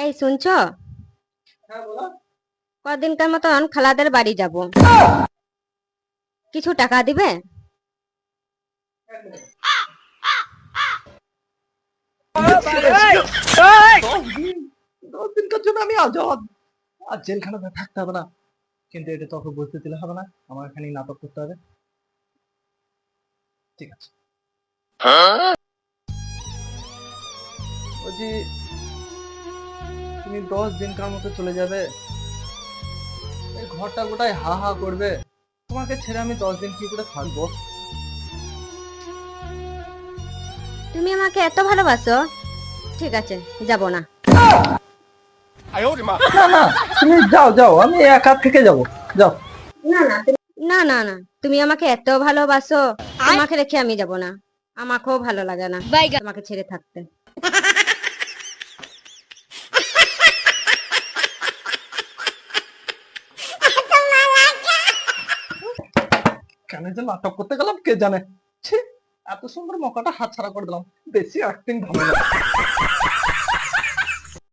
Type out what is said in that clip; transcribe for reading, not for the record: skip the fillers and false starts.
এই শুনছো? হ্যাঁ বলো। কদিনকার মতন খালাদের বাড়ি যাব, কিছু টাকা দিবে? এক মিনিট। 10 দিন, 10 দিনকার জন্য আমি আজাদ। আর জেলখানাতে থাকতে হবে না, কিন্তু এটা তোকে বুঝতে দিলে হবে না, আমার এখানে নাটক করতে হবে। ঠিক আছে, বলছি তুমি 10 দিনকার মতো চলে যাবে, এই ঘরটা গোটাই হা হা করবে, তোমাকে ছেড়ে আমি 10 দিন কি করে থাকবো? তুমি আমাকে এত ভালোবাসো, ঠিক আছে, যাব না। না না, তুমি যাও যাও, আমি একা থেকে যাব। যাও। না না না, তুমি আমাকে এত ভালোবাসো, তোমাকে রেখে আমি যাব না। আমাকেও ভালো লাগে না তোমাকে ছেড়ে থাকতে। কেন যে নাটক করতে গেলাম কে জানে। ছি, এত সুন্দর মৌকাটা হাতছাড়া করে দিলাম। বেশি অ্যাক্টিং ভালো না।